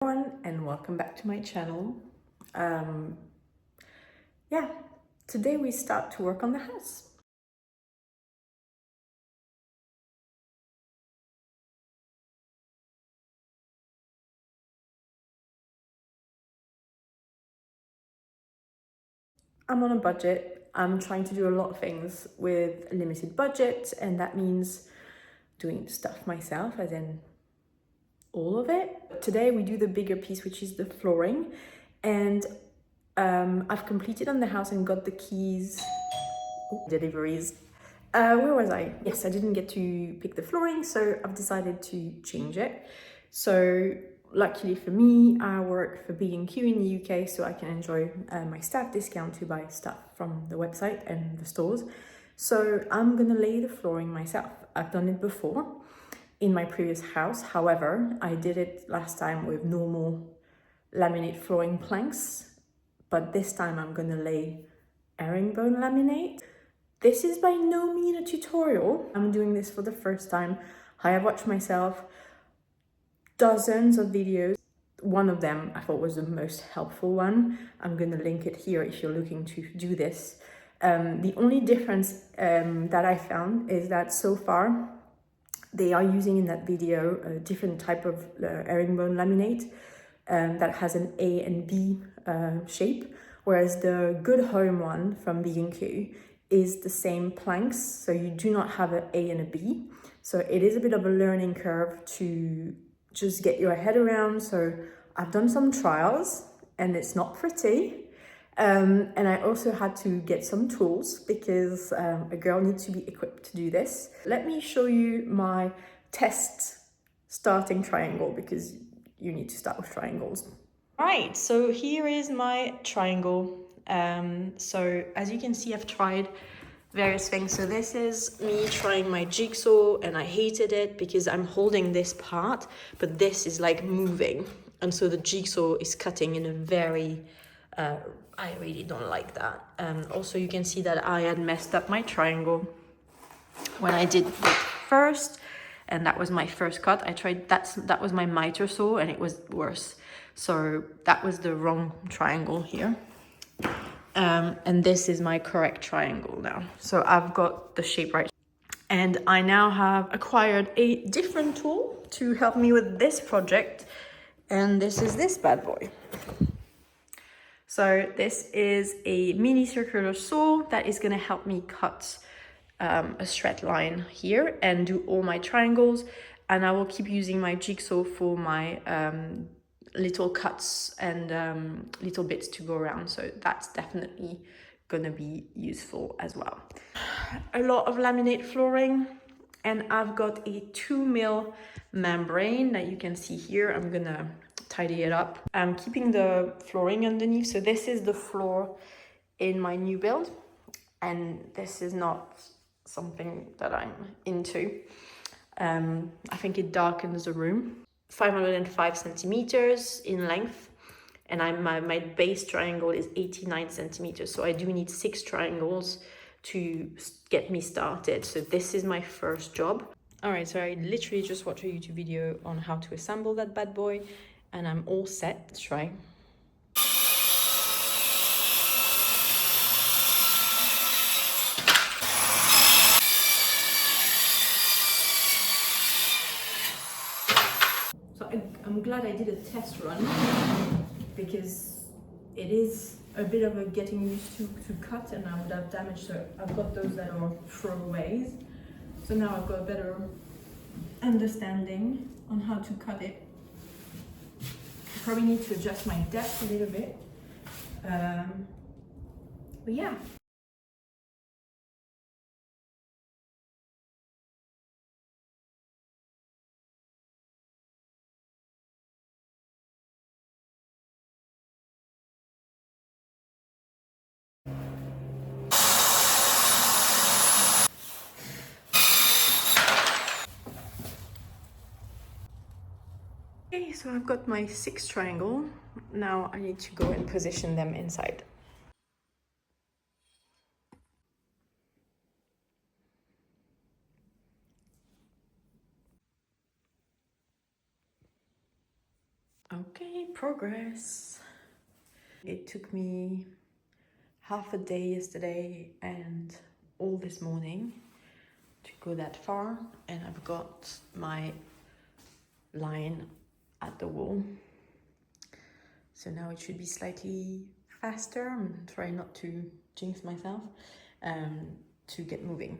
Everyone, and welcome back to my channel. Today we start to work on the house. I'm on a budget. I'm trying to do a lot of things with a limited budget, and that means doing stuff myself, as in all of it. Today we do the bigger piece, which is the flooring, and I've completed on the house and got the keys. Deliveries. Where was I? Yes, I didn't get to pick the flooring, so I've decided to change it. So luckily for me, I work for B&Q in the UK, so I can enjoy my staff discount to buy stuff from the website and the stores. So I'm gonna lay the flooring myself. I've done it before in my previous house. However, I did it last time with normal laminate flooring planks, but this time I'm gonna lay herringbone laminate. This is by no means a tutorial. I'm doing this for the first time. I have watched myself dozens of videos. One of them I thought was the most helpful one. I'm gonna link it here if you're looking to do this. The only difference that I found is that so far they are using in that video a different type of herringbone laminate that has an A and B shape, whereas the GoodHome one from B&Q is the same planks, so you do not have an A and a B. So it is a bit of a learning curve to just get your head around. So I've done some trials and it's not pretty. And I also had to get some tools because a girl needs to be equipped to do this. Let me show you my test starting triangle, because you need to start with triangles. All right, so here is my triangle. So as you can see, I've tried various things. So this is me trying my jigsaw, and I hated it because I'm holding this part, but this is like moving. And so the jigsaw is cutting in a very, I really don't like that. Also, you can see that I had messed up my triangle when I did it first, and that was my first cut. I tried, that was my miter saw, and it was worse. So that was the wrong triangle here. And this is my correct triangle now. So I've got the shape right. And I now have acquired a different tool to help me with this project. And this is this bad boy. So this is a mini circular saw that is gonna help me cut a straight line here and do all my triangles. And I will keep using my jigsaw for my little cuts and little bits to go around. So that's definitely gonna be useful as well. A lot of laminate flooring, and I've got a 2mm membrane that you can see here. I'm gonna tidy it up. I'm keeping the flooring underneath. So this is the floor in my new build, and this is not something that I'm into. I think it darkens the room. 505 centimeters in length, and my base triangle is 89 centimeters. So I do need 6 triangles to get me started. So this is my first job. All right, so I literally just watched a YouTube video on how to assemble that bad boy, and I'm all set. Let's try. So I'm glad I did a test run, because it is a bit of a getting used to cut, and I would have damaged. So I've got those that are throwaways. So now I've got a better understanding on how to cut it. I probably need to adjust my depth a little bit. But yeah. Okay, so I've got my 6 triangle. Now I need to go and position them inside. Okay, Made progress. It took me half a day yesterday and all this morning to go that far, and I've got my line at the wall. So now it should be slightly faster. I'm trying not to jinx myself to get moving.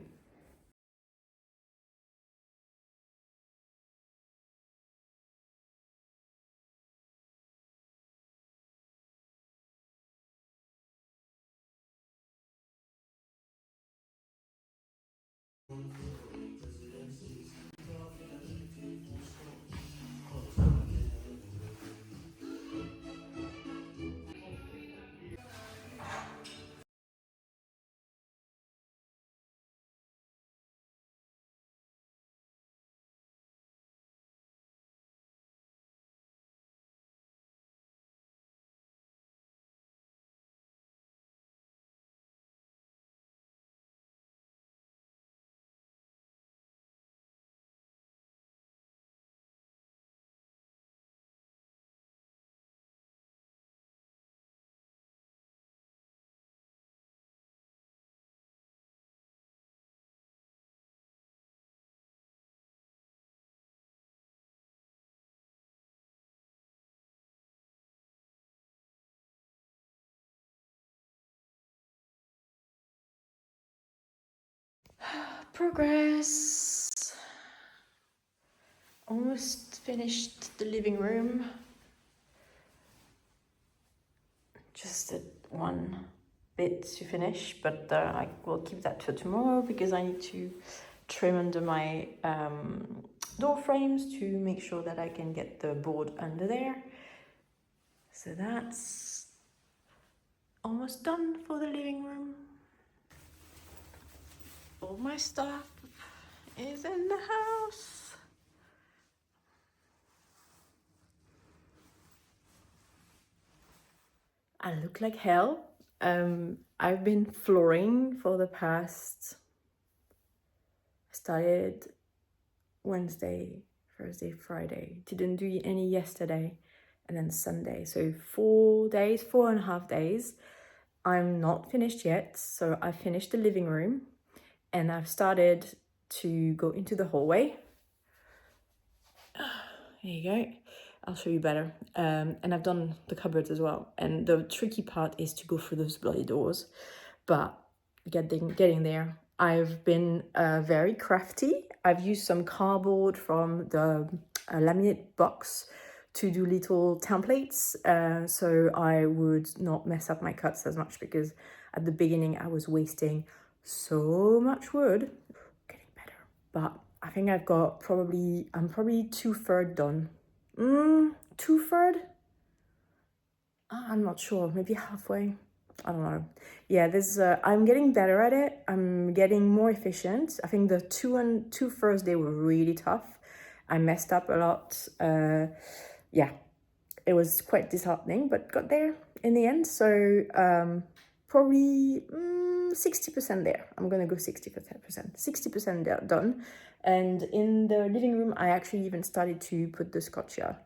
Progress. Almost finished the living room. Just one bit to finish, but I will keep that for tomorrow because I need to trim under my door frames to make sure that I can get the board under there. So that's almost done for the living room. All my stuff is in the house. I look like hell. I've been flooring for the past, started Wednesday, Thursday, Friday. Didn't do any yesterday, and then Sunday. So 4 days, 4.5 days. I'm not finished yet. So I finished the living room and I've started to go into the hallway. There you go. I'll show you better. And I've done the cupboards as well. And the tricky part is to go through those bloody doors. But getting there. I've been very crafty. I've used some cardboard from the laminate box to do little templates, so I would not mess up my cuts as much, because at the beginning I was wasting so much wood. Getting better, but I think I'm probably 2/3 done. 2/3? I'm not sure, maybe halfway. I don't know. Yeah, I'm getting better at it. I'm getting more efficient. I think the two first day were really tough. I messed up a lot. Yeah, it was quite disheartening, but got there in the end. So probably 60% there. I'm gonna go 60%. 60% done. And in the living room, I actually even started to put the scotcha,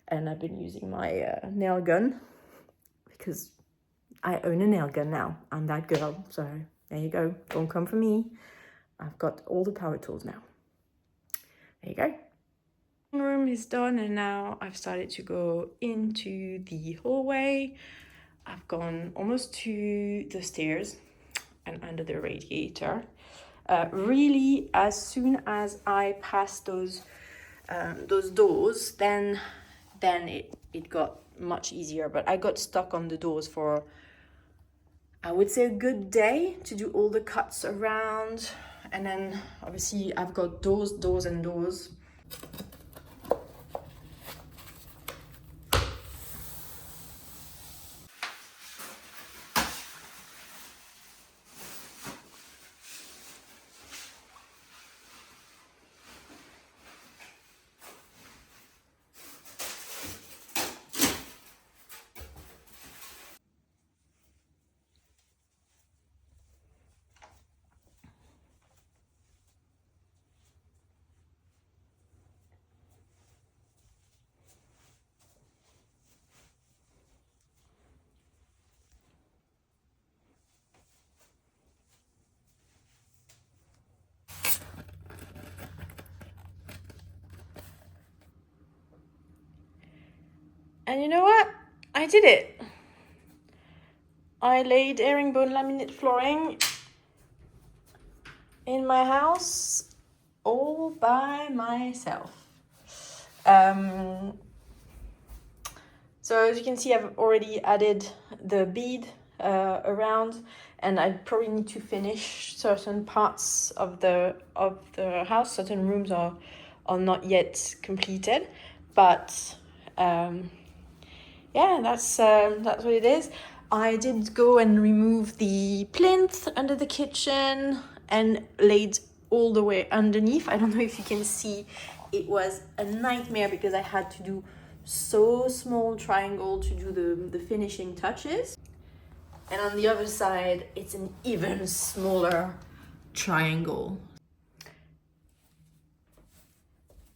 and I've been using my nail gun because I own a nail gun now. I'm that girl. So there you go. Don't come for me. I've got all the power tools now. There you go. Room is done, and now I've started to go into the hallway. I've gone almost to the stairs and under the radiator. Really, as soon as I passed those doors, then it got much easier. But I got stuck on the doors for, I would say, a good day to do all the cuts around. And then obviously I've got doors and doors. And you know what? I did it. I laid herringbone laminate flooring in my house all by myself. So as you can see, I've already added the bead around, and I probably need to finish certain parts of the house. Certain rooms are not yet completed, but yeah, that's what it is. I did go and remove the plinth under the kitchen and laid all the way underneath. I don't know if you can see, it was a nightmare because I had to do so small triangle to do the finishing touches. And on the other side, it's an even smaller triangle.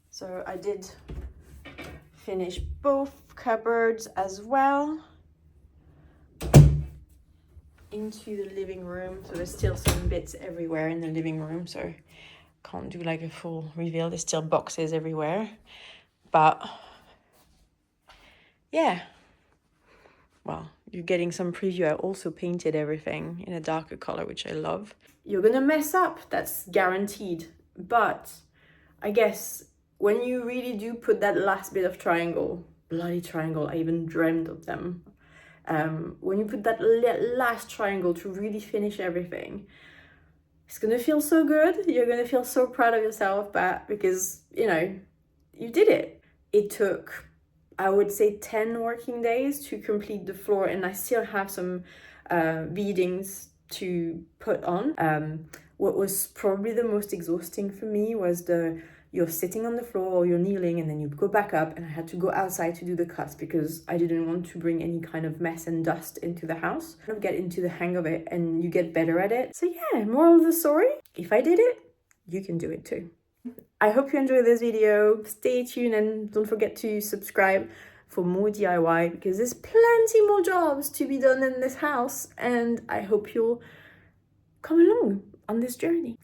So I did finish both cupboards as well into the living room. So there's still some bits everywhere in the living room, so can't do like a full reveal. There's still boxes everywhere, but yeah, well, you're getting some preview. I also painted everything in a darker color, which I love. You're gonna mess up, that's guaranteed, but I guess when you really do put that last bit of triangle, bloody triangle, I even dreamed of them. When you put that last triangle to really finish everything, it's gonna feel so good. You're gonna feel so proud of yourself, but because, you know, you did it. It took, I would say, 10 working days to complete the floor, and I still have some beadings to put on. What was probably the most exhausting for me was you're sitting on the floor or you're kneeling and then you go back up, and I had to go outside to do the cuts because I didn't want to bring any kind of mess and dust into the house. Kind of get into the hang of it and you get better at it. So yeah, moral of the story, if I did it, you can do it too. I hope you enjoyed this video. Stay tuned and don't forget to subscribe for more DIY because there's plenty more jobs to be done in this house, and I hope you'll come along on this journey.